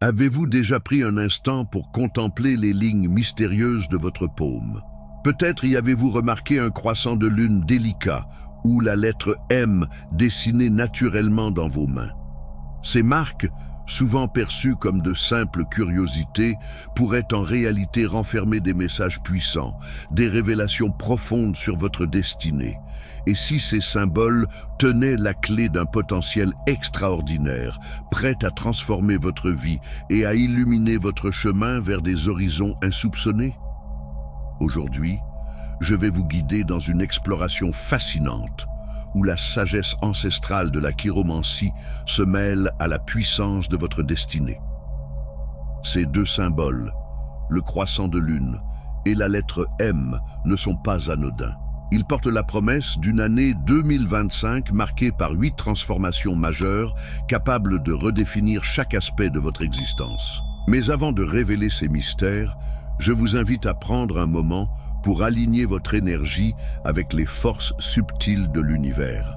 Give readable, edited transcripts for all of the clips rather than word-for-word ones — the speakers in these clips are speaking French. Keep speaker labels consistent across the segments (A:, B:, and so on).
A: Avez-vous déjà pris un instant pour contempler les lignes mystérieuses de votre paume? Peut-être y avez-vous remarqué un croissant de lune délicat ou la lettre M dessinée naturellement dans vos mains. Ces marques, souvent perçues comme de simples curiosités, pourraient en réalité renfermer des messages puissants, des révélations profondes sur votre destinée. Et si ces symboles tenaient la clé d'un potentiel extraordinaire, prêt à transformer votre vie et à illuminer votre chemin vers des horizons insoupçonnés? Aujourd'hui, je vais vous guider dans une exploration fascinante où la sagesse ancestrale de la chiromancie se mêle à la puissance de votre destinée. Ces deux symboles, le croissant de lune et la lettre M, ne sont pas anodins. Ils portent la promesse d'une année 2025 marquée par 8 transformations majeures capables de redéfinir chaque aspect de votre existence. Mais avant de révéler ces mystères, je vous invite à prendre un moment pour aligner votre énergie avec les forces subtiles de l'univers.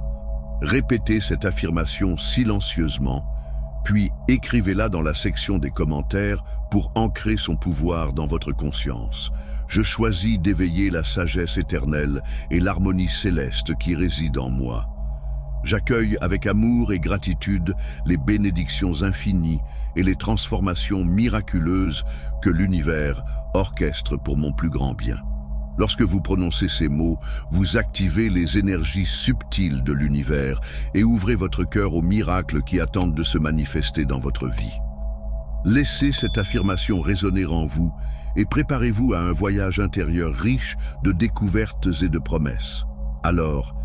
A: Répétez cette affirmation silencieusement, puis écrivez-la dans la section des commentaires pour ancrer son pouvoir dans votre conscience. Je choisis d'éveiller la sagesse éternelle et l'harmonie céleste qui réside en moi. J'accueille avec amour et gratitude les bénédictions infinies et les transformations miraculeuses que l'univers orchestre pour mon plus grand bien. Lorsque vous prononcez ces mots, vous activez les énergies subtiles de l'univers et ouvrez votre cœur aux miracles qui attendent de se manifester dans votre vie. Laissez cette affirmation résonner en vous et préparez-vous à un voyage intérieur riche de découvertes et de promesses. Alors,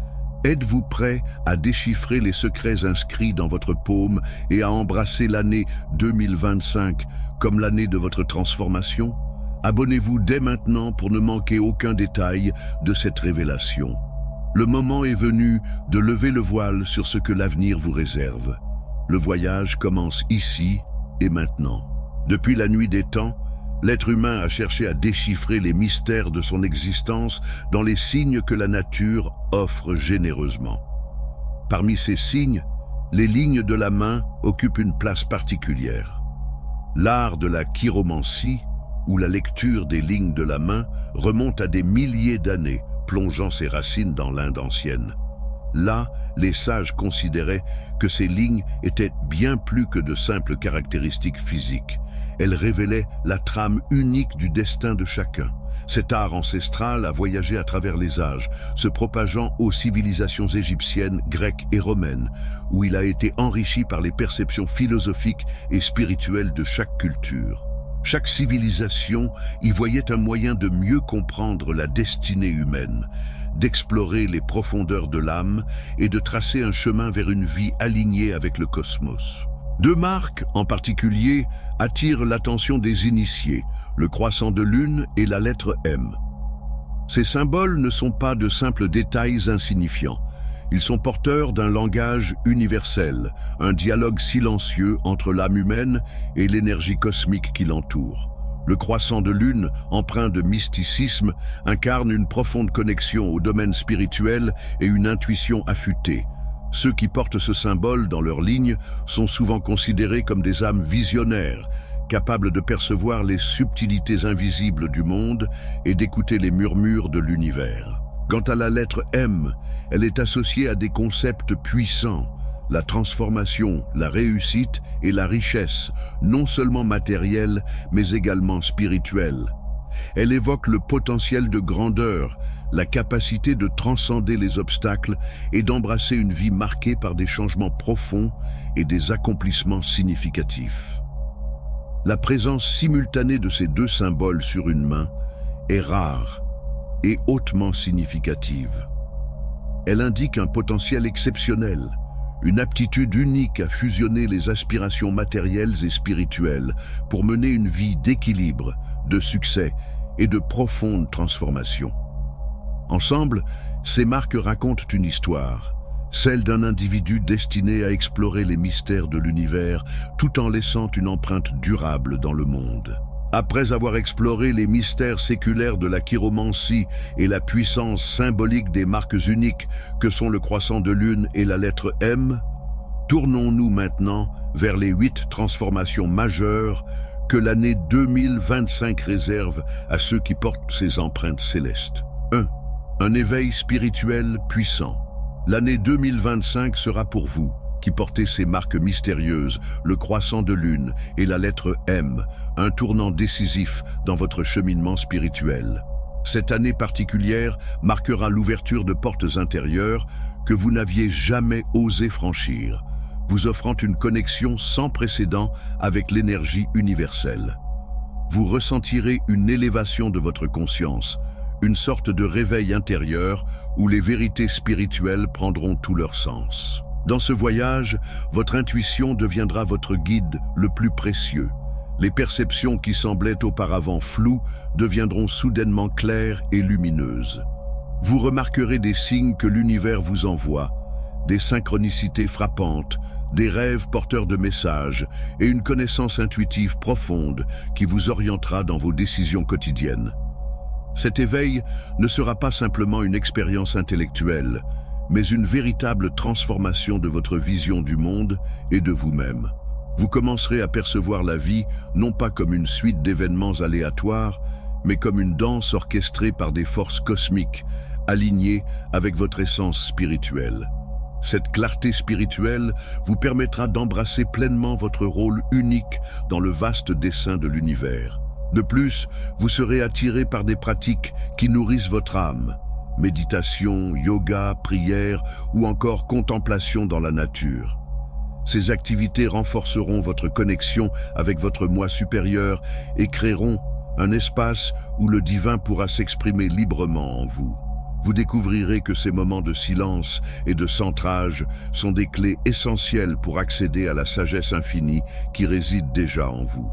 A: êtes-vous prêt à déchiffrer les secrets inscrits dans votre paume et à embrasser l'année 2025 comme l'année de votre transformation? Abonnez-vous dès maintenant pour ne manquer aucun détail de cette révélation. Le moment est venu de lever le voile sur ce que l'avenir vous réserve. Le voyage commence ici et maintenant. Depuis la nuit des temps, l'être humain a cherché à déchiffrer les mystères de son existence dans les signes que la nature offre généreusement. Parmi ces signes, les lignes de la main occupent une place particulière. L'art de la chiromancie, où la lecture des lignes de la main remonte à des milliers d'années, plongeant ses racines dans l'Inde ancienne. Là, les sages considéraient que ces lignes étaient bien plus que de simples caractéristiques physiques. Elles révélaient la trame unique du destin de chacun. Cet art ancestral a voyagé à travers les âges, se propageant aux civilisations égyptiennes, grecques et romaines, où il a été enrichi par les perceptions philosophiques et spirituelles de chaque culture. Chaque civilisation y voyait un moyen de mieux comprendre la destinée humaine, d'explorer les profondeurs de l'âme et de tracer un chemin vers une vie alignée avec le cosmos. Deux marques, en particulier, attirent l'attention des initiés, le croissant de lune et la lettre M. Ces symboles ne sont pas de simples détails insignifiants. Ils sont porteurs d'un langage universel, un dialogue silencieux entre l'âme humaine et l'énergie cosmique qui l'entoure. Le croissant de lune, empreint de mysticisme, incarne une profonde connexion au domaine spirituel et une intuition affûtée. Ceux qui portent ce symbole dans leurs lignes sont souvent considérés comme des âmes visionnaires, capables de percevoir les subtilités invisibles du monde et d'écouter les murmures de l'univers. Quant à la lettre M, elle est associée à des concepts puissants, la transformation, la réussite et la richesse, non seulement matérielle, mais également spirituelle. Elle évoque le potentiel de grandeur, la capacité de transcender les obstacles et d'embrasser une vie marquée par des changements profonds et des accomplissements significatifs. La présence simultanée de ces deux symboles sur une main est rare et hautement significative. Elle indique un potentiel exceptionnel, une aptitude unique à fusionner les aspirations matérielles et spirituelles pour mener une vie d'équilibre, de succès et de profonde transformation. Ensemble, ces marques racontent une histoire, celle d'un individu destiné à explorer les mystères de l'univers tout en laissant une empreinte durable dans le monde. Après avoir exploré les mystères séculaires de la chiromancie et la puissance symbolique des marques uniques que sont le croissant de lune et la lettre M, Tournons-nous maintenant vers les 8 transformations majeures que l'année 2025 réserve à ceux qui portent ces empreintes célestes. 1. Un éveil spirituel puissant. L'année 2025 sera pour vous, qui portez ces marques mystérieuses, le croissant de lune et la lettre M, un tournant décisif dans votre cheminement spirituel. Cette année particulière marquera l'ouverture de portes intérieures que vous n'aviez jamais osé franchir, vous offrant une connexion sans précédent avec l'énergie universelle. Vous ressentirez une élévation de votre conscience, une sorte de réveil intérieur où les vérités spirituelles prendront tout leur sens. Dans ce voyage, votre intuition deviendra votre guide le plus précieux. Les perceptions qui semblaient auparavant floues deviendront soudainement claires et lumineuses. Vous remarquerez des signes que l'univers vous envoie, des synchronicités frappantes, des rêves porteurs de messages et une connaissance intuitive profonde qui vous orientera dans vos décisions quotidiennes. Cet éveil ne sera pas simplement une expérience intellectuelle, mais une véritable transformation de votre vision du monde et de vous-même. Vous commencerez à percevoir la vie non pas comme une suite d'événements aléatoires, mais comme une danse orchestrée par des forces cosmiques, alignées avec votre essence spirituelle. Cette clarté spirituelle vous permettra d'embrasser pleinement votre rôle unique dans le vaste dessein de l'univers. De plus, vous serez attiré par des pratiques qui nourrissent votre âme. Méditation, yoga, prière ou encore contemplation dans la nature. Ces activités renforceront votre connexion avec votre moi supérieur et créeront un espace où le divin pourra s'exprimer librement en vous. Vous découvrirez que ces moments de silence et de centrage sont des clés essentielles pour accéder à la sagesse infinie qui réside déjà en vous.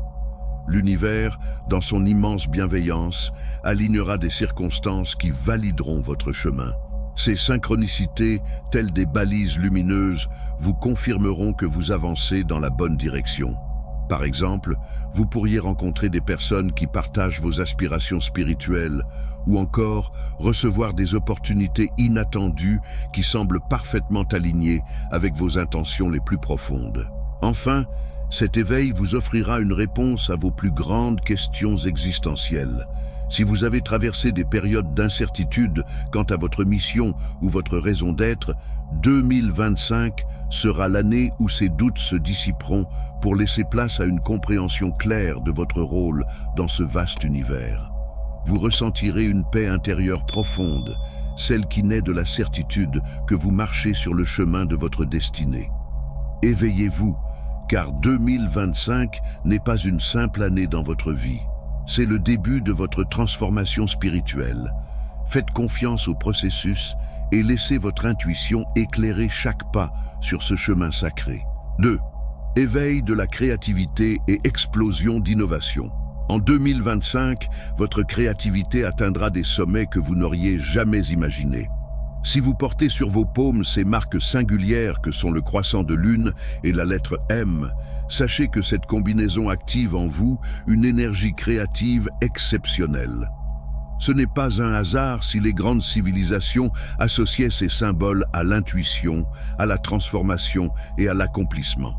A: L'univers, dans son immense bienveillance, alignera des circonstances qui valideront votre chemin. Ces synchronicités, telles des balises lumineuses, vous confirmeront que vous avancez dans la bonne direction. Par exemple, vous pourriez rencontrer des personnes qui partagent vos aspirations spirituelles ou encore recevoir des opportunités inattendues qui semblent parfaitement alignées avec vos intentions les plus profondes. Enfin, cet éveil vous offrira une réponse à vos plus grandes questions existentielles. Si vous avez traversé des périodes d'incertitude quant à votre mission ou votre raison d'être, 2025 sera l'année où ces doutes se dissiperont pour laisser place à une compréhension claire de votre rôle dans ce vaste univers. Vous ressentirez une paix intérieure profonde, celle qui naît de la certitude que vous marchez sur le chemin de votre destinée. Éveillez-vous, car 2025 n'est pas une simple année dans votre vie. C'est le début de votre transformation spirituelle. Faites confiance au processus et laissez votre intuition éclairer chaque pas sur ce chemin sacré. 2. Éveil de la créativité et explosion d'innovation. En 2025, votre créativité atteindra des sommets que vous n'auriez jamais imaginés. Si vous portez sur vos paumes ces marques singulières que sont le croissant de lune et la lettre M, sachez que cette combinaison active en vous une énergie créative exceptionnelle. Ce n'est pas un hasard si les grandes civilisations associaient ces symboles à l'intuition, à la transformation et à l'accomplissement.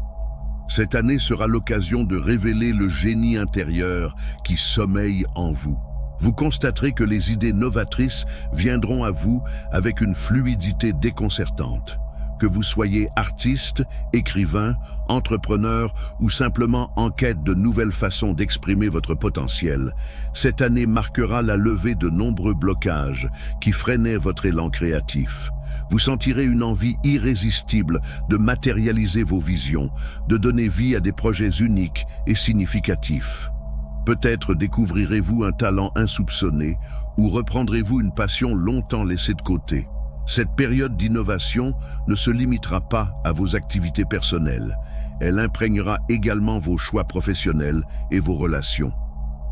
A: Cette année sera l'occasion de révéler le génie intérieur qui sommeille en vous. Vous constaterez que les idées novatrices viendront à vous avec une fluidité déconcertante. Que vous soyez artiste, écrivain, entrepreneur ou simplement en quête de nouvelles façons d'exprimer votre potentiel, cette année marquera la levée de nombreux blocages qui freinaient votre élan créatif. Vous sentirez une envie irrésistible de matérialiser vos visions, de donner vie à des projets uniques et significatifs. Peut-être découvrirez-vous un talent insoupçonné ou reprendrez-vous une passion longtemps laissée de côté. Cette période d'innovation ne se limitera pas à vos activités personnelles. Elle imprégnera également vos choix professionnels et vos relations.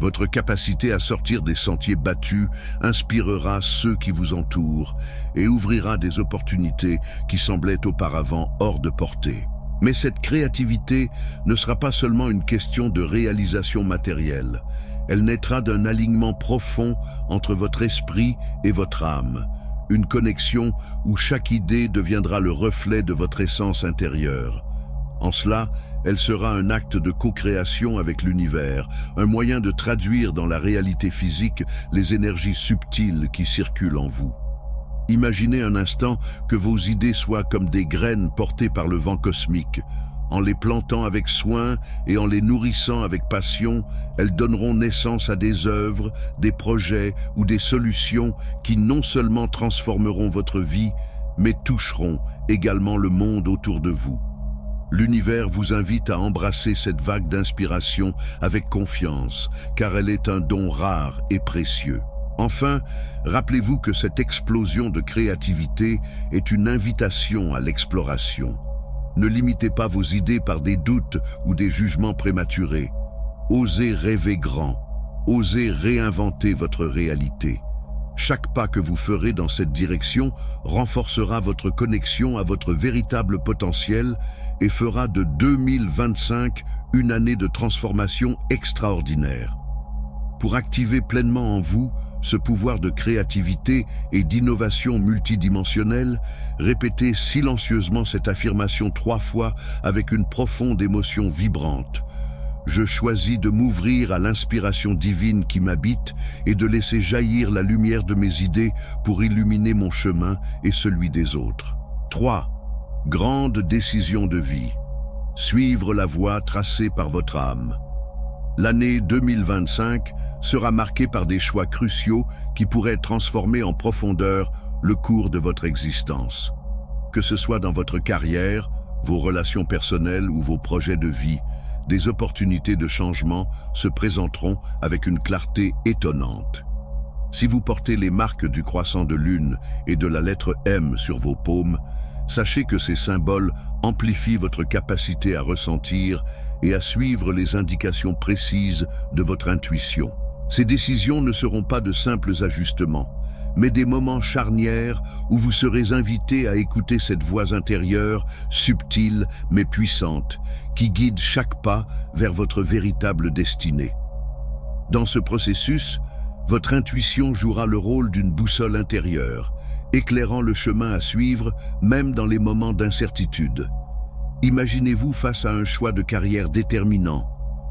A: Votre capacité à sortir des sentiers battus inspirera ceux qui vous entourent et ouvrira des opportunités qui semblaient auparavant hors de portée. Mais cette créativité ne sera pas seulement une question de réalisation matérielle. Elle naîtra d'un alignement profond entre votre esprit et votre âme, une connexion où chaque idée deviendra le reflet de votre essence intérieure. En cela, elle sera un acte de co-création avec l'univers, un moyen de traduire dans la réalité physique les énergies subtiles qui circulent en vous. Imaginez un instant que vos idées soient comme des graines portées par le vent cosmique. En les plantant avec soin et en les nourrissant avec passion, elles donneront naissance à des œuvres, des projets ou des solutions qui non seulement transformeront votre vie, mais toucheront également le monde autour de vous. L'univers vous invite à embrasser cette vague d'inspiration avec confiance, car elle est un don rare et précieux. Enfin, rappelez-vous que cette explosion de créativité est une invitation à l'exploration. Ne limitez pas vos idées par des doutes ou des jugements prématurés. Osez rêver grand, osez réinventer votre réalité. Chaque pas que vous ferez dans cette direction renforcera votre connexion à votre véritable potentiel et fera de 2025 une année de transformation extraordinaire. Pour activer pleinement en vous ce pouvoir de créativité et d'innovation multidimensionnelle, répétez silencieusement cette affirmation 3 fois avec une profonde émotion vibrante. Je choisis de m'ouvrir à l'inspiration divine qui m'habite et de laisser jaillir la lumière de mes idées pour illuminer mon chemin et celui des autres. 3. Grande décision de vie. Suivre la voie tracée par votre âme. L'année 2025 sera marquée par des choix cruciaux qui pourraient transformer en profondeur le cours de votre existence. Que ce soit dans votre carrière, vos relations personnelles ou vos projets de vie, des opportunités de changement se présenteront avec une clarté étonnante. Si vous portez les marques du croissant de lune et de la lettre M sur vos paumes, sachez que ces symboles amplifient votre capacité à ressentir et à suivre les indications précises de votre intuition. Ces décisions ne seront pas de simples ajustements, mais des moments charnières où vous serez invité à écouter cette voix intérieure, subtile mais puissante, qui guide chaque pas vers votre véritable destinée. Dans ce processus, votre intuition jouera le rôle d'une boussole intérieure, éclairant le chemin à suivre même dans les moments d'incertitude. Imaginez-vous face à un choix de carrière déterminant,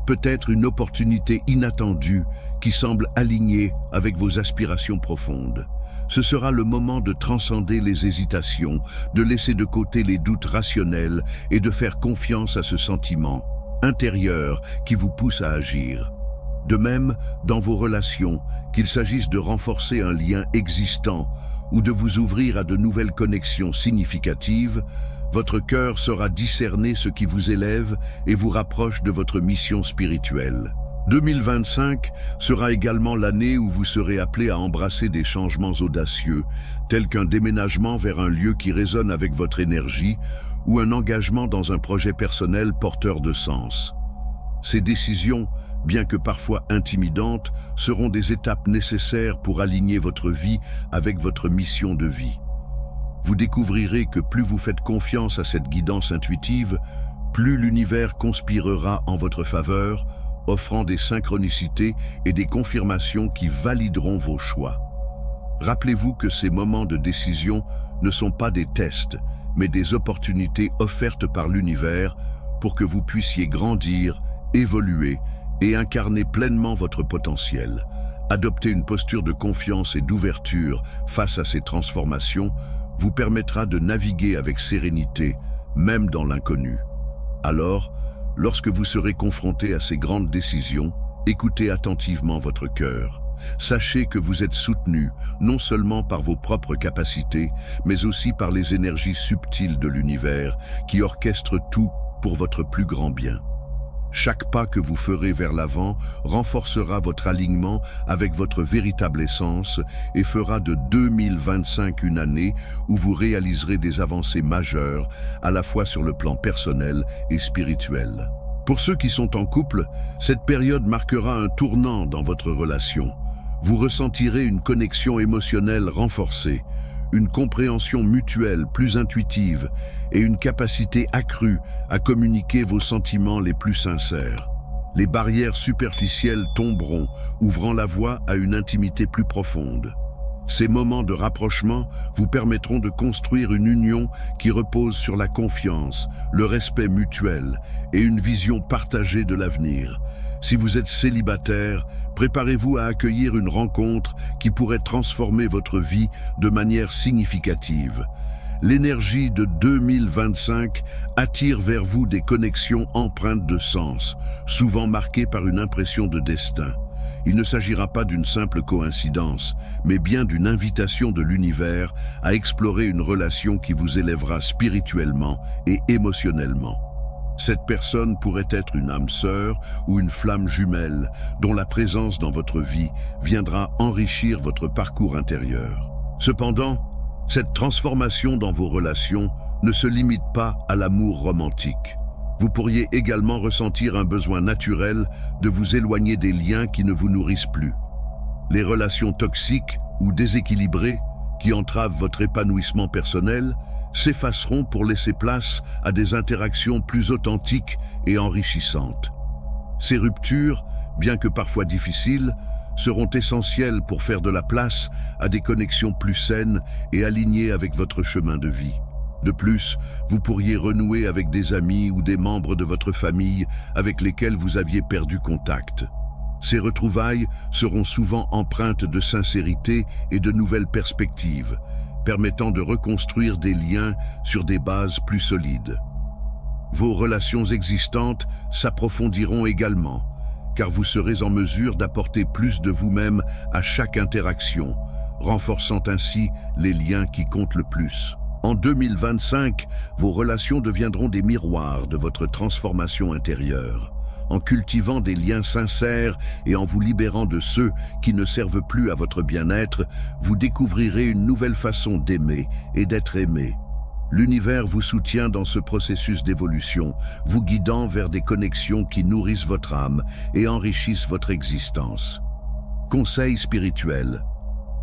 A: peut-être une opportunité inattendue qui semble alignée avec vos aspirations profondes. Ce sera le moment de transcender les hésitations, de laisser de côté les doutes rationnels et de faire confiance à ce sentiment intérieur qui vous pousse à agir. De même, dans vos relations, qu'il s'agisse de renforcer un lien existant ou de vous ouvrir à de nouvelles connexions significatives, votre cœur saura discerner ce qui vous élève et vous rapproche de votre mission spirituelle. 2025 sera également l'année où vous serez appelé à embrasser des changements audacieux, tels qu'un déménagement vers un lieu qui résonne avec votre énergie ou un engagement dans un projet personnel porteur de sens. Ces décisions, bien que parfois intimidantes, seront des étapes nécessaires pour aligner votre vie avec votre mission de vie. Vous découvrirez que plus vous faites confiance à cette guidance intuitive, plus l'univers conspirera en votre faveur, offrant des synchronicités et des confirmations qui valideront vos choix. Rappelez-vous que ces moments de décision ne sont pas des tests, mais des opportunités offertes par l'univers pour que vous puissiez grandir, évoluer et incarner pleinement votre potentiel. Adopter une posture de confiance et d'ouverture face à ces transformations vous permettra de naviguer avec sérénité, même dans l'inconnu. Alors, lorsque vous serez confronté à ces grandes décisions, écoutez attentivement votre cœur. Sachez que vous êtes soutenu, non seulement par vos propres capacités, mais aussi par les énergies subtiles de l'univers, qui orchestrent tout pour votre plus grand bien. Chaque pas que vous ferez vers l'avant renforcera votre alignement avec votre véritable essence et fera de 2025 une année où vous réaliserez des avancées majeures, à la fois sur le plan personnel et spirituel. Pour ceux qui sont en couple, cette période marquera un tournant dans votre relation. Vous ressentirez une connexion émotionnelle renforcée, une compréhension mutuelle plus intuitive et une capacité accrue à communiquer vos sentiments les plus sincères. Les barrières superficielles tomberont, ouvrant la voie à une intimité plus profonde. Ces moments de rapprochement vous permettront de construire une union qui repose sur la confiance, le respect mutuel et une vision partagée de l'avenir. Si vous êtes célibataire, préparez-vous à accueillir une rencontre qui pourrait transformer votre vie de manière significative. L'énergie de 2025 attire vers vous des connexions empreintes de sens, souvent marquées par une impression de destin. Il ne s'agira pas d'une simple coïncidence, mais bien d'une invitation de l'univers à explorer une relation qui vous élèvera spirituellement et émotionnellement. Cette personne pourrait être une âme sœur ou une flamme jumelle dont la présence dans votre vie viendra enrichir votre parcours intérieur. Cependant, cette transformation dans vos relations ne se limite pas à l'amour romantique. Vous pourriez également ressentir un besoin naturel de vous éloigner des liens qui ne vous nourrissent plus. Les relations toxiques ou déséquilibrées qui entravent votre épanouissement personnel s'effaceront pour laisser place à des interactions plus authentiques et enrichissantes. Ces ruptures, bien que parfois difficiles, seront essentielles pour faire de la place à des connexions plus saines et alignées avec votre chemin de vie. De plus, vous pourriez renouer avec des amis ou des membres de votre famille avec lesquels vous aviez perdu contact. Ces retrouvailles seront souvent empreintes de sincérité et de nouvelles perspectives, permettant de reconstruire des liens sur des bases plus solides. Vos relations existantes s'approfondiront également, car vous serez en mesure d'apporter plus de vous-même à chaque interaction, renforçant ainsi les liens qui comptent le plus. En 2025, vos relations deviendront des miroirs de votre transformation intérieure. En cultivant des liens sincères et en vous libérant de ceux qui ne servent plus à votre bien-être, vous découvrirez une nouvelle façon d'aimer et d'être aimé. L'univers vous soutient dans ce processus d'évolution, vous guidant vers des connexions qui nourrissent votre âme et enrichissent votre existence. Conseil spirituel.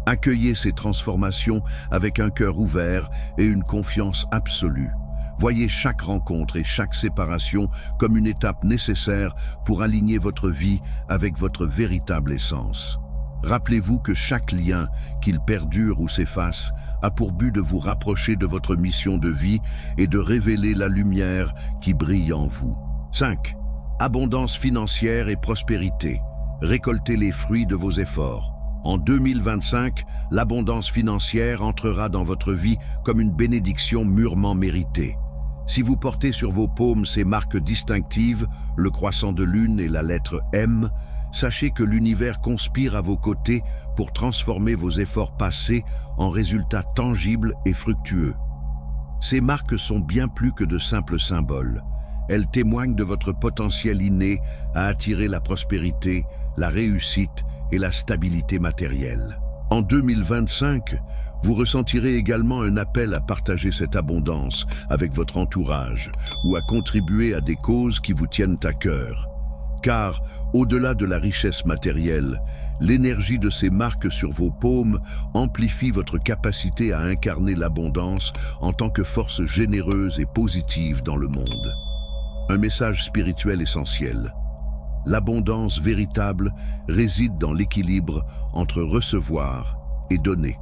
A: Accueillez ces transformations avec un cœur ouvert et une confiance absolue. Voyez chaque rencontre et chaque séparation comme une étape nécessaire pour aligner votre vie avec votre véritable essence. Rappelez-vous que chaque lien, qu'il perdure ou s'efface, a pour but de vous rapprocher de votre mission de vie et de révéler la lumière qui brille en vous. 5. Abondance financière et prospérité. Récoltez les fruits de vos efforts. En 2025, l'abondance financière entrera dans votre vie comme une bénédiction mûrement méritée. Si vous portez sur vos paumes ces marques distinctives, le croissant de lune et la lettre M, sachez que l'univers conspire à vos côtés pour transformer vos efforts passés en résultats tangibles et fructueux. Ces marques sont bien plus que de simples symboles. Elles témoignent de votre potentiel inné à attirer la prospérité, la réussite et la stabilité matérielle. En 2025, vous ressentirez également un appel à partager cette abondance avec votre entourage ou à contribuer à des causes qui vous tiennent à cœur. Car, au-delà de la richesse matérielle, l'énergie de ces marques sur vos paumes amplifie votre capacité à incarner l'abondance en tant que force généreuse et positive dans le monde. Un message spirituel essentiel. L'abondance véritable réside dans l'équilibre entre recevoir et donner.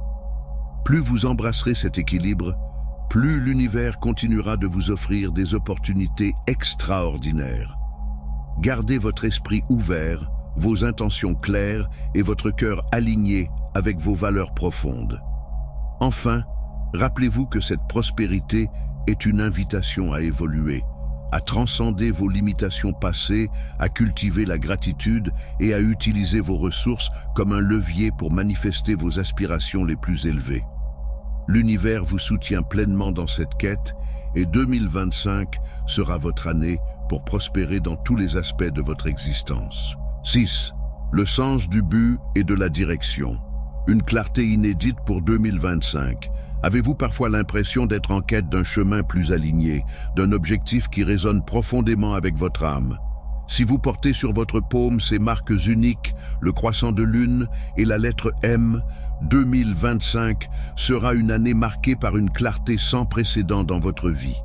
A: Plus vous embrasserez cet équilibre, plus l'univers continuera de vous offrir des opportunités extraordinaires. Gardez votre esprit ouvert, vos intentions claires et votre cœur aligné avec vos valeurs profondes. Enfin, rappelez-vous que cette prospérité est une invitation à évoluer, à transcender vos limitations passées, à cultiver la gratitude et à utiliser vos ressources comme un levier pour manifester vos aspirations les plus élevées. L'univers vous soutient pleinement dans cette quête et 2025 sera votre année pour prospérer dans tous les aspects de votre existence. 6. Le sens du but et de la direction. Une clarté inédite pour 2025. Avez-vous parfois l'impression d'être en quête d'un chemin plus aligné, d'un objectif qui résonne profondément avec votre âme? Si vous portez sur votre paume ces marques uniques, le croissant de lune et la lettre M, 2025 sera une année marquée par une clarté sans précédent dans votre vie.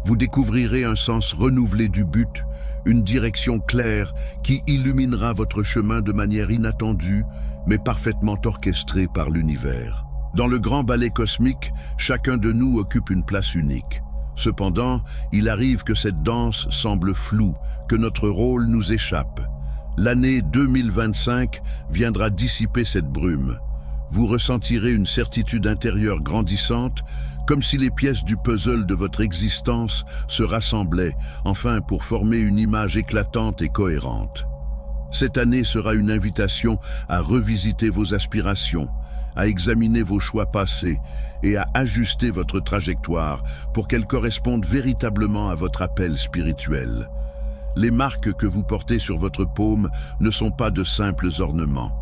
A: Vous découvrirez un sens renouvelé du but, une direction claire qui illuminera votre chemin de manière inattendue, mais parfaitement orchestrée par l'univers. Dans le grand ballet cosmique, chacun de nous occupe une place unique. Cependant, il arrive que cette danse semble floue, que notre rôle nous échappe. L'année 2025 viendra dissiper cette brume. Vous ressentirez une certitude intérieure grandissante, comme si les pièces du puzzle de votre existence se rassemblaient, enfin pour former une image éclatante et cohérente. Cette année sera une invitation à revisiter vos aspirations, à examiner vos choix passés et à ajuster votre trajectoire pour qu'elle corresponde véritablement à votre appel spirituel. Les marques que vous portez sur votre paume ne sont pas de simples ornements.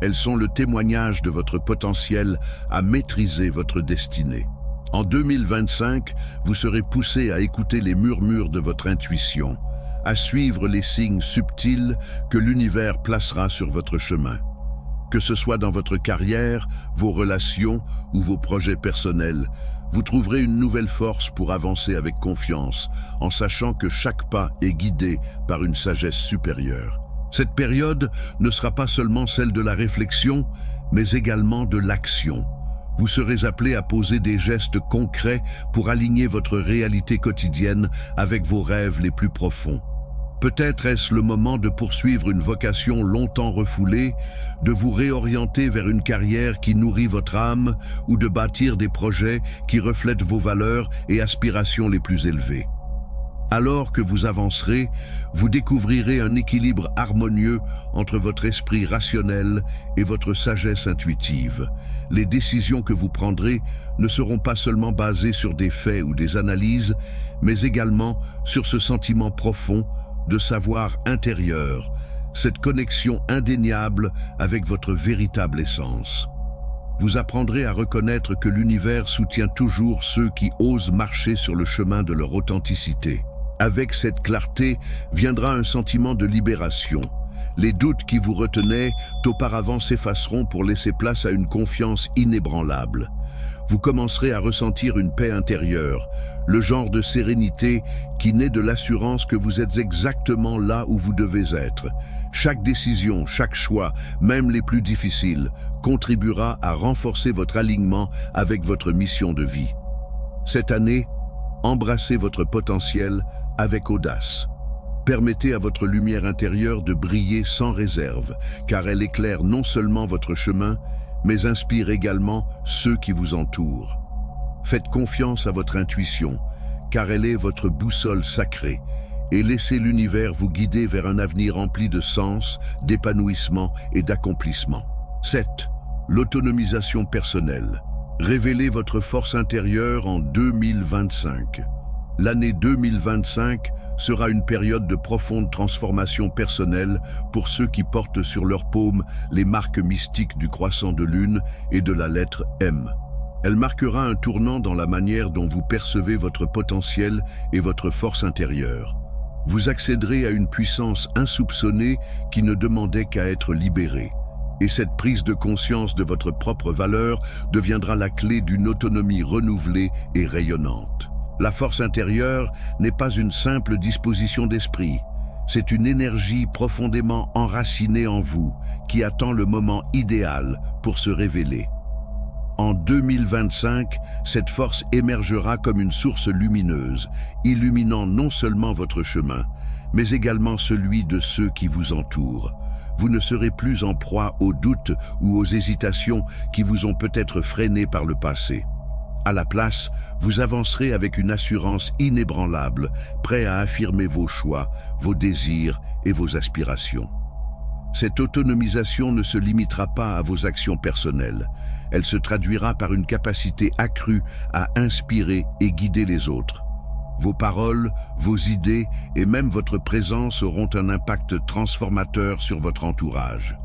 A: Elles sont le témoignage de votre potentiel à maîtriser votre destinée. En 2025, vous serez poussé à écouter les murmures de votre intuition, à suivre les signes subtils que l'univers placera sur votre chemin. Que ce soit dans votre carrière, vos relations ou vos projets personnels, vous trouverez une nouvelle force pour avancer avec confiance, en sachant que chaque pas est guidé par une sagesse supérieure. Cette période ne sera pas seulement celle de la réflexion, mais également de l'action. Vous serez appelé à poser des gestes concrets pour aligner votre réalité quotidienne avec vos rêves les plus profonds. Peut-être est-ce le moment de poursuivre une vocation longtemps refoulée, de vous réorienter vers une carrière qui nourrit votre âme ou de bâtir des projets qui reflètent vos valeurs et aspirations les plus élevées. Alors que vous avancerez, vous découvrirez un équilibre harmonieux entre votre esprit rationnel et votre sagesse intuitive. Les décisions que vous prendrez ne seront pas seulement basées sur des faits ou des analyses, mais également sur ce sentiment profond de savoir intérieur, cette connexion indéniable avec votre véritable essence. Vous apprendrez à reconnaître que l'univers soutient toujours ceux qui osent marcher sur le chemin de leur authenticité. Avec cette clarté viendra un sentiment de libération. Les doutes qui vous retenaient auparavant s'effaceront pour laisser place à une confiance inébranlable. Vous commencerez à ressentir une paix intérieure, le genre de sérénité qui naît de l'assurance que vous êtes exactement là où vous devez être. Chaque décision, chaque choix, même les plus difficiles, contribuera à renforcer votre alignement avec votre mission de vie. Cette année, embrassez votre potentiel avec audace. Permettez à votre lumière intérieure de briller sans réserve, car elle éclaire non seulement votre chemin, mais inspire également ceux qui vous entourent. Faites confiance à votre intuition, car elle est votre boussole sacrée, et laissez l'univers vous guider vers un avenir rempli de sens, d'épanouissement et d'accomplissement. 7. L'autonomisation personnelle. Révélez votre force intérieure en 2025. L'année 2025 sera une période de profonde transformation personnelle pour ceux qui portent sur leur paume les marques mystiques du croissant de lune et de la lettre M. Elle marquera un tournant dans la manière dont vous percevez votre potentiel et votre force intérieure. Vous accéderez à une puissance insoupçonnée qui ne demandait qu'à être libérée. Et cette prise de conscience de votre propre valeur deviendra la clé d'une autonomie renouvelée et rayonnante. La force intérieure n'est pas une simple disposition d'esprit. C'est une énergie profondément enracinée en vous qui attend le moment idéal pour se révéler. En 2025, cette force émergera comme une source lumineuse, illuminant non seulement votre chemin, mais également celui de ceux qui vous entourent. Vous ne serez plus en proie aux doutes ou aux hésitations qui vous ont peut-être freiné par le passé. À la place, vous avancerez avec une assurance inébranlable, prêt à affirmer vos choix, vos désirs et vos aspirations. Cette autonomisation ne se limitera pas à vos actions personnelles. Elle se traduira par une capacité accrue à inspirer et guider les autres. Vos paroles, vos idées et même votre présence auront un impact transformateur sur votre entourage.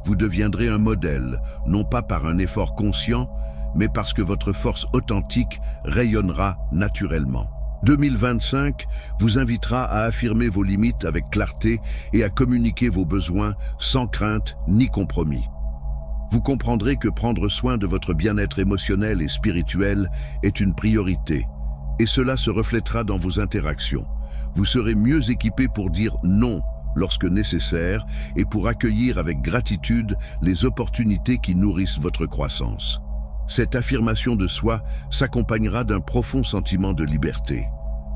A: Vous deviendrez un modèle, non pas par un effort conscient, mais parce que votre force authentique rayonnera naturellement. 2025 vous invitera à affirmer vos limites avec clarté et à communiquer vos besoins sans crainte ni compromis. Vous comprendrez que prendre soin de votre bien-être émotionnel et spirituel est une priorité, et cela se reflètera dans vos interactions. Vous serez mieux équipé pour dire non lorsque nécessaire et pour accueillir avec gratitude les opportunités qui nourrissent votre croissance. Cette affirmation de soi s'accompagnera d'un profond sentiment de liberté.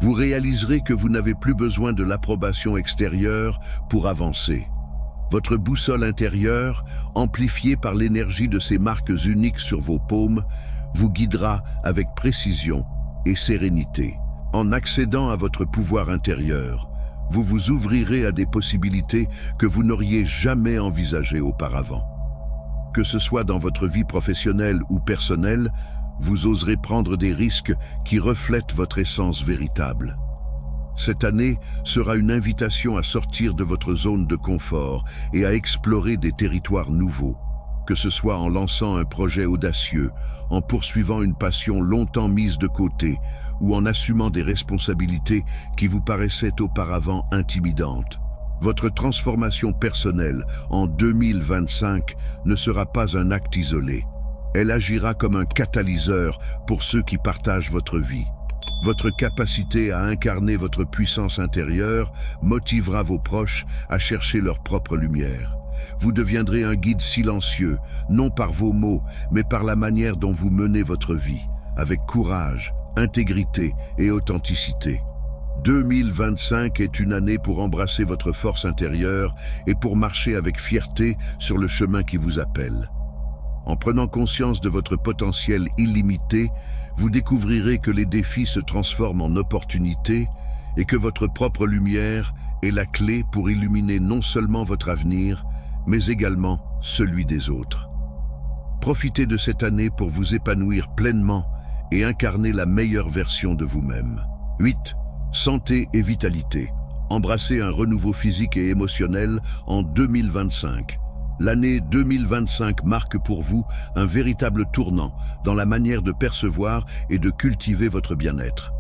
A: Vous réaliserez que vous n'avez plus besoin de l'approbation extérieure pour avancer. Votre boussole intérieure, amplifiée par l'énergie de ces marques uniques sur vos paumes, vous guidera avec précision et sérénité. En accédant à votre pouvoir intérieur, vous vous ouvrirez à des possibilités que vous n'auriez jamais envisagées auparavant. Que ce soit dans votre vie professionnelle ou personnelle, vous oserez prendre des risques qui reflètent votre essence véritable. Cette année sera une invitation à sortir de votre zone de confort et à explorer des territoires nouveaux, que ce soit en lançant un projet audacieux, en poursuivant une passion longtemps mise de côté ou en assumant des responsabilités qui vous paraissaient auparavant intimidantes. Votre transformation personnelle en 2025 ne sera pas un acte isolé. Elle agira comme un catalyseur pour ceux qui partagent votre vie. Votre capacité à incarner votre puissance intérieure motivera vos proches à chercher leur propre lumière. Vous deviendrez un guide silencieux, non par vos mots, mais par la manière dont vous menez votre vie, avec courage, intégrité et authenticité. 2025 est une année pour embrasser votre force intérieure et pour marcher avec fierté sur le chemin qui vous appelle. En prenant conscience de votre potentiel illimité, vous découvrirez que les défis se transforment en opportunités et que votre propre lumière est la clé pour illuminer non seulement votre avenir, mais également celui des autres. Profitez de cette année pour vous épanouir pleinement et incarner la meilleure version de vous-même. 8. Santé et vitalité. Embrassez un renouveau physique et émotionnel en 2025. L'année 2025 marque pour vous un véritable tournant dans la manière de percevoir et de cultiver votre bien-être.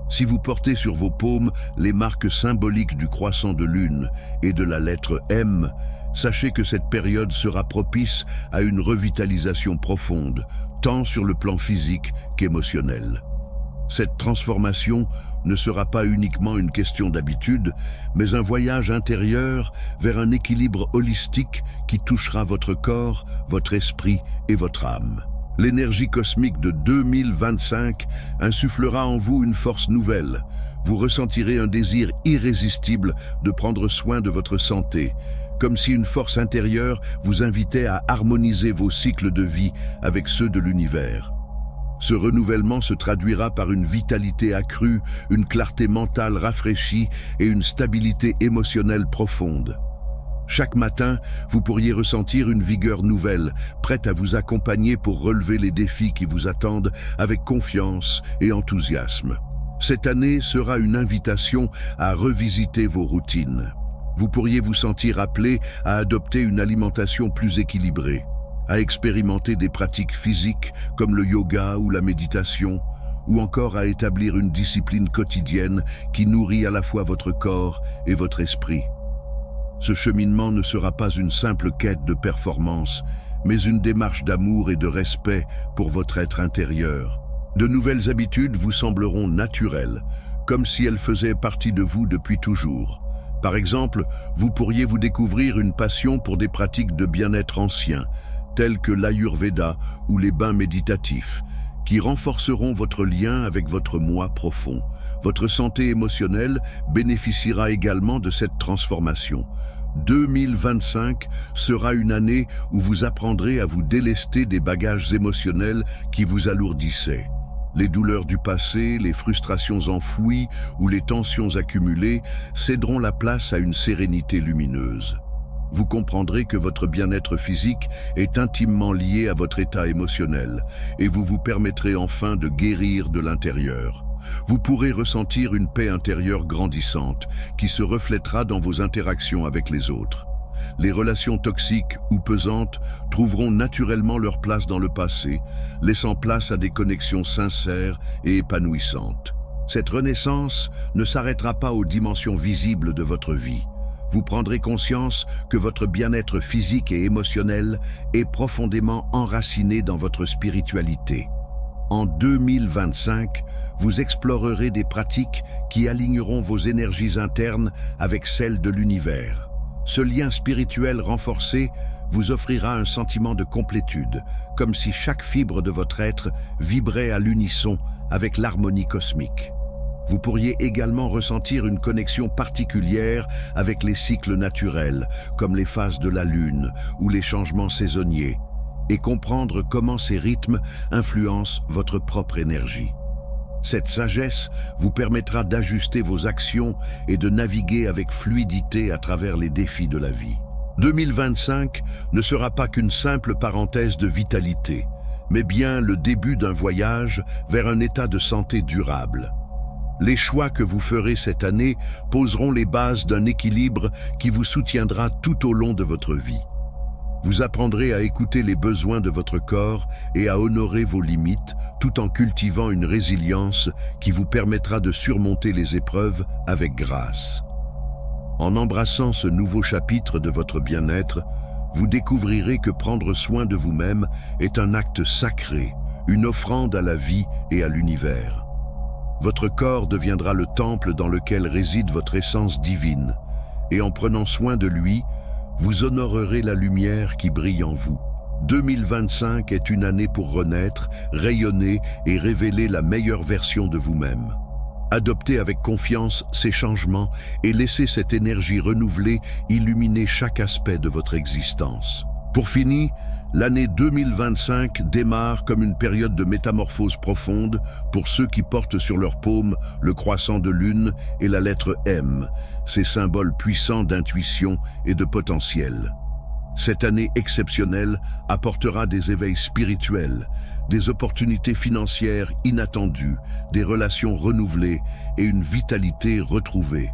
A: Si vous portez sur vos paumes les marques symboliques du croissant de lune et de la lettre M, sachez que cette période sera propice à une revitalisation profonde, tant sur le plan physique qu'émotionnel. Cette transformation ne sera pas uniquement une question d'habitude, mais un voyage intérieur vers un équilibre holistique qui touchera votre corps, votre esprit et votre âme. L'énergie cosmique de 2025 insufflera en vous une force nouvelle. Vous ressentirez un désir irrésistible de prendre soin de votre santé, comme si une force intérieure vous invitait à harmoniser vos cycles de vie avec ceux de l'univers. Ce renouvellement se traduira par une vitalité accrue, une clarté mentale rafraîchie et une stabilité émotionnelle profonde. Chaque matin, vous pourriez ressentir une vigueur nouvelle, prête à vous accompagner pour relever les défis qui vous attendent avec confiance et enthousiasme. Cette année sera une invitation à revisiter vos routines. Vous pourriez vous sentir appelé à adopter une alimentation plus équilibrée, à expérimenter des pratiques physiques comme le yoga ou la méditation, ou encore à établir une discipline quotidienne qui nourrit à la fois votre corps et votre esprit. Ce cheminement ne sera pas une simple quête de performance, mais une démarche d'amour et de respect pour votre être intérieur. De nouvelles habitudes vous sembleront naturelles, comme si elles faisaient partie de vous depuis toujours. Par exemple, vous pourriez vous découvrir une passion pour des pratiques de bien-être anciens, tels que l'Ayurveda ou les bains méditatifs, qui renforceront votre lien avec votre moi profond. Votre santé émotionnelle bénéficiera également de cette transformation. 2025 sera une année où vous apprendrez à vous délester des bagages émotionnels qui vous alourdissaient. Les douleurs du passé, les frustrations enfouies ou les tensions accumulées céderont la place à une sérénité lumineuse. Vous comprendrez que votre bien-être physique est intimement lié à votre état émotionnel et vous vous permettrez enfin de guérir de l'intérieur. Vous pourrez ressentir une paix intérieure grandissante qui se reflètera dans vos interactions avec les autres. Les relations toxiques ou pesantes trouveront naturellement leur place dans le passé, laissant place à des connexions sincères et épanouissantes. Cette renaissance ne s'arrêtera pas aux dimensions visibles de votre vie. Vous prendrez conscience que votre bien-être physique et émotionnel est profondément enraciné dans votre spiritualité. En 2025, vous explorerez des pratiques qui aligneront vos énergies internes avec celles de l'univers. Ce lien spirituel renforcé vous offrira un sentiment de complétude, comme si chaque fibre de votre être vibrait à l'unisson avec l'harmonie cosmique. Vous pourriez également ressentir une connexion particulière avec les cycles naturels, comme les phases de la Lune ou les changements saisonniers, et comprendre comment ces rythmes influencent votre propre énergie. Cette sagesse vous permettra d'ajuster vos actions et de naviguer avec fluidité à travers les défis de la vie. 2025 ne sera pas qu'une simple parenthèse de vitalité, mais bien le début d'un voyage vers un état de santé durable. Les choix que vous ferez cette année poseront les bases d'un équilibre qui vous soutiendra tout au long de votre vie. Vous apprendrez à écouter les besoins de votre corps et à honorer vos limites tout en cultivant une résilience qui vous permettra de surmonter les épreuves avec grâce. En embrassant ce nouveau chapitre de votre bien-être, vous découvrirez que prendre soin de vous-même est un acte sacré, une offrande à la vie et à l'univers. Votre corps deviendra le temple dans lequel réside votre essence divine, et en prenant soin de lui, vous honorerez la lumière qui brille en vous. 2025 est une année pour renaître, rayonner et révéler la meilleure version de vous-même. Adoptez avec confiance ces changements et laissez cette énergie renouvelée illuminer chaque aspect de votre existence. Pour finir, l'année 2025 démarre comme une période de métamorphose profonde pour ceux qui portent sur leur paume le croissant de lune et la lettre M, ces symboles puissants d'intuition et de potentiel. Cette année exceptionnelle apportera des éveils spirituels, des opportunités financières inattendues, des relations renouvelées et une vitalité retrouvée.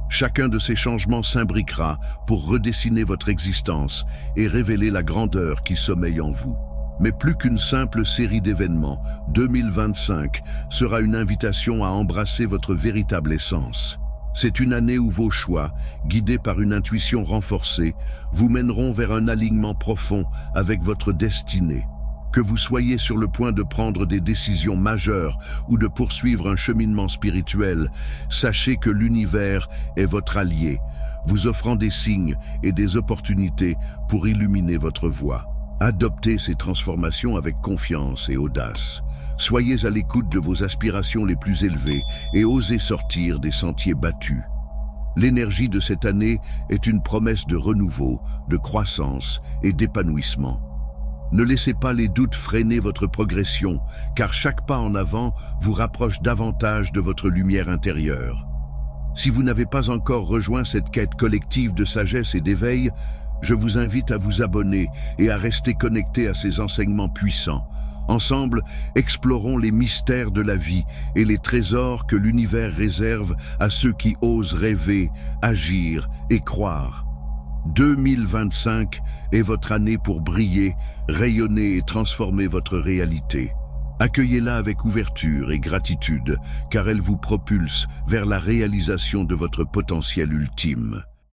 A: Chacun de ces changements s'imbriquera pour redessiner votre existence et révéler la grandeur qui sommeille en vous. Mais plus qu'une simple série d'événements, 2025 sera une invitation à embrasser votre véritable essence. C'est une année où vos choix, guidés par une intuition renforcée, vous mèneront vers un alignement profond avec votre destinée. Que vous soyez sur le point de prendre des décisions majeures ou de poursuivre un cheminement spirituel, sachez que l'univers est votre allié, vous offrant des signes et des opportunités pour illuminer votre voie. Adoptez ces transformations avec confiance et audace. Soyez à l'écoute de vos aspirations les plus élevées et osez sortir des sentiers battus. L'énergie de cette année est une promesse de renouveau, de croissance et d'épanouissement. Ne laissez pas les doutes freiner votre progression, car chaque pas en avant vous rapproche davantage de votre lumière intérieure. Si vous n'avez pas encore rejoint cette quête collective de sagesse et d'éveil, je vous invite à vous abonner et à rester connecté à ces enseignements puissants. Ensemble, explorons les mystères de la vie et les trésors que l'univers réserve à ceux qui osent rêver, agir et croire. 2025 est votre année pour briller, rayonner et transformer votre réalité. Accueillez-la avec ouverture et gratitude, car elle vous propulse vers la réalisation de votre potentiel ultime.